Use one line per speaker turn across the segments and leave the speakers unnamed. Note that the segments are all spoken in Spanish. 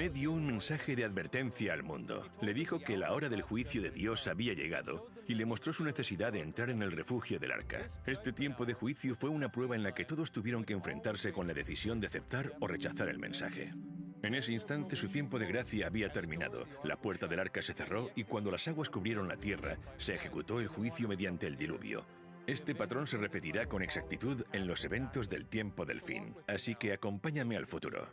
Noé dio un mensaje de advertencia al mundo. Le dijo que la hora del juicio de Dios había llegado y le mostró su necesidad de entrar en el refugio del arca. Este tiempo de juicio fue una prueba en la que todos tuvieron que enfrentarse con la decisión de aceptar o rechazar el mensaje. En ese instante su tiempo de gracia había terminado, la puerta del arca se cerró y cuando las aguas cubrieron la tierra, se ejecutó el juicio mediante el diluvio. Este patrón se repetirá con exactitud en los eventos del tiempo del fin, así que acompáñame al futuro.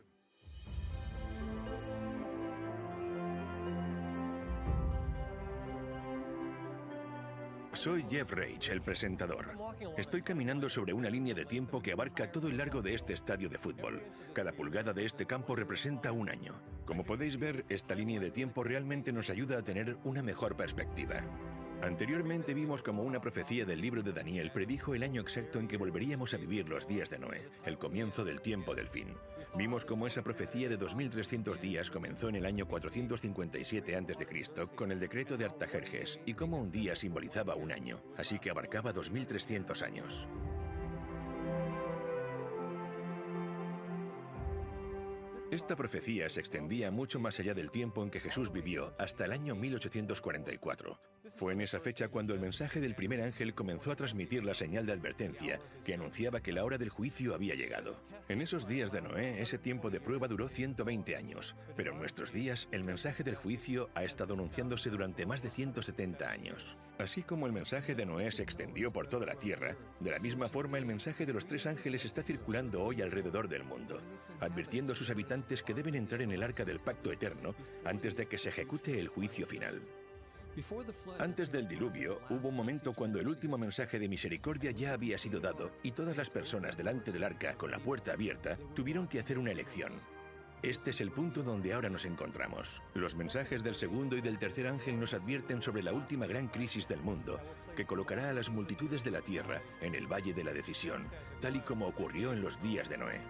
Soy Jeff Reich, el presentador. Estoy caminando sobre una línea de tiempo que abarca todo el largo de este estadio de fútbol. Cada pulgada de este campo representa un año. Como podéis ver, esta línea de tiempo realmente nos ayuda a tener una mejor perspectiva. Anteriormente vimos cómo una profecía del libro de Daniel predijo el año exacto en que volveríamos a vivir los días de Noé, el comienzo del tiempo del fin. Vimos cómo esa profecía de 2300 días comenzó en el año 457 a.C. con el decreto de Artajerjes y cómo un día simbolizaba un año, así que abarcaba 2300 años. Esta profecía se extendía mucho más allá del tiempo en que Jesús vivió, hasta el año 1844. Fue en esa fecha cuando el mensaje del primer ángel comenzó a transmitir la señal de advertencia que anunciaba que la hora del juicio había llegado. En esos días de Noé, ese tiempo de prueba duró 120 años, pero en nuestros días el mensaje del juicio ha estado anunciándose durante más de 170 años. Así como el mensaje de Noé se extendió por toda la tierra, de la misma forma el mensaje de los tres ángeles está circulando hoy alrededor del mundo, advirtiendo a sus habitantes que deben entrar en el arca del pacto eterno antes de que se ejecute el juicio final. Antes del diluvio, hubo un momento cuando el último mensaje de misericordia ya había sido dado y todas las personas delante del arca con la puerta abierta tuvieron que hacer una elección. Este es el punto donde ahora nos encontramos. Los mensajes del segundo y del tercer ángel nos advierten sobre la última gran crisis del mundo, que colocará a las multitudes de la tierra en el valle de la decisión, tal y como ocurrió en los días de Noé.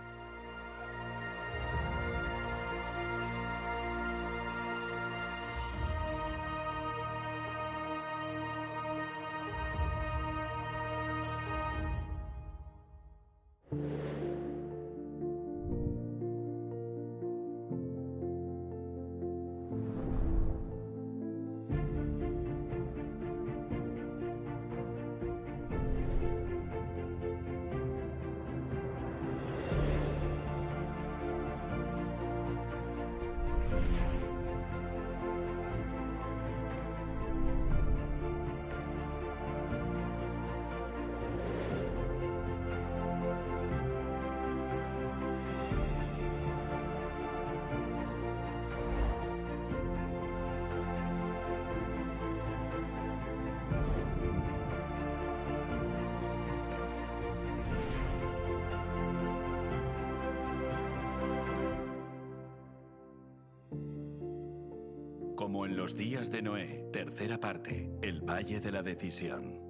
Como en los días de Noé, tercera parte, el Valle de la Decisión.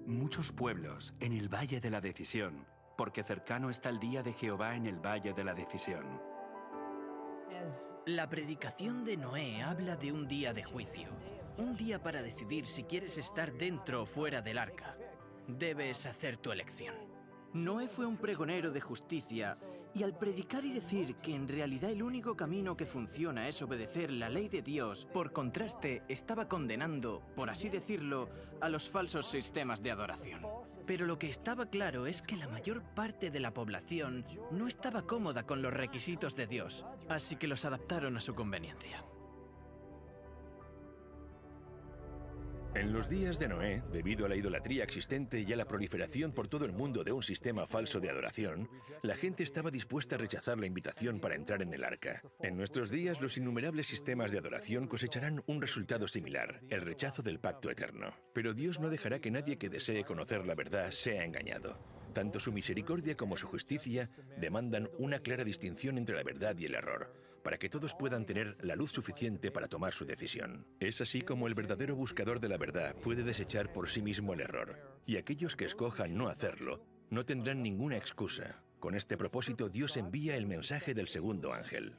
Muchos pueblos en el Valle de la Decisión, porque cercano está el día de Jehová en el Valle de la Decisión.
La predicación de Noé habla de un día de juicio, un día para decidir si quieres estar dentro o fuera del arca. Debes hacer tu elección. Noé fue un pregonero de justicia y al predicar y decir que en realidad el único camino que funciona es obedecer la ley de Dios, por contraste estaba condenando, por así decirlo, a los falsos sistemas de adoración. Pero lo que estaba claro es que la mayor parte de la población no estaba cómoda con los requisitos de Dios, así que los adaptaron a su conveniencia.
En los días de Noé, debido a la idolatría existente y a la proliferación por todo el mundo de un sistema falso de adoración, la gente estaba dispuesta a rechazar la invitación para entrar en el arca. En nuestros días, los innumerables sistemas de adoración cosecharán un resultado similar, el rechazo del pacto eterno. Pero Dios no dejará que nadie que desee conocer la verdad sea engañado. Tanto su misericordia como su justicia demandan una clara distinción entre la verdad y el error, para que todos puedan tener la luz suficiente para tomar su decisión. Es así como el verdadero buscador de la verdad puede desechar por sí mismo el error, y aquellos que escojan no hacerlo no tendrán ninguna excusa. Con este propósito, Dios envía el mensaje del segundo ángel.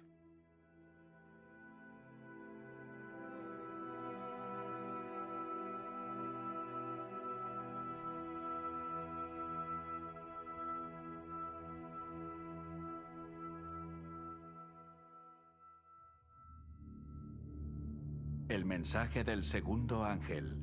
El mensaje del segundo ángel.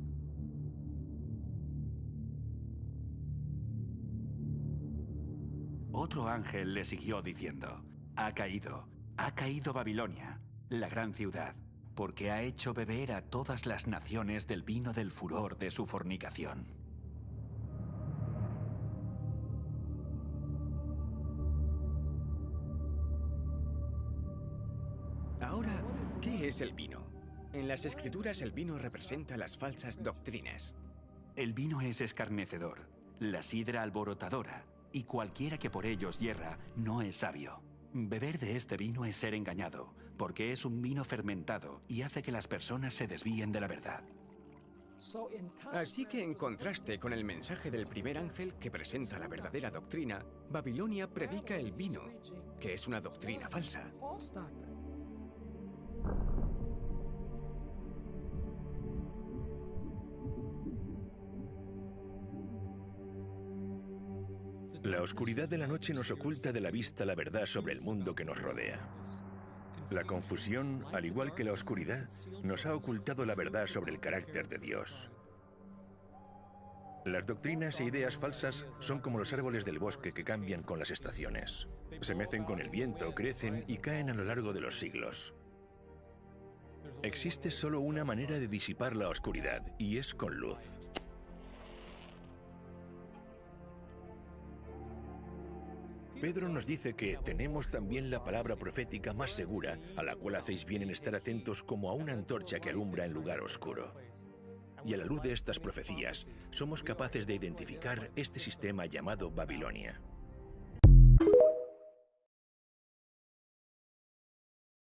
Otro ángel le siguió diciendo: ha caído Babilonia, la gran ciudad, porque ha hecho beber a todas las naciones del vino del furor de su fornicación.
Ahora, ¿qué es el vino? En las Escrituras el vino representa las falsas doctrinas.
El vino es escarnecedor, la sidra alborotadora, y cualquiera que por ellos yerra no es sabio. Beber de este vino es ser engañado, porque es un vino fermentado y hace que las personas se desvíen de la verdad.
Así que en contraste con el mensaje del primer ángel que presenta la verdadera doctrina, Babilonia predica el vino, que es una doctrina falsa.
La oscuridad de la noche nos oculta de la vista la verdad sobre el mundo que nos rodea. La confusión, al igual que la oscuridad, nos ha ocultado la verdad sobre el carácter de Dios. Las doctrinas e ideas falsas son como los árboles del bosque que cambian con las estaciones. Se mecen con el viento, crecen y caen a lo largo de los siglos. Existe solo una manera de disipar la oscuridad, y es con luz. Pedro nos dice que tenemos también la palabra profética más segura, a la cual hacéis bien en estar atentos como a una antorcha que alumbra en lugar oscuro. Y a la luz de estas profecías, somos capaces de identificar este sistema llamado Babilonia.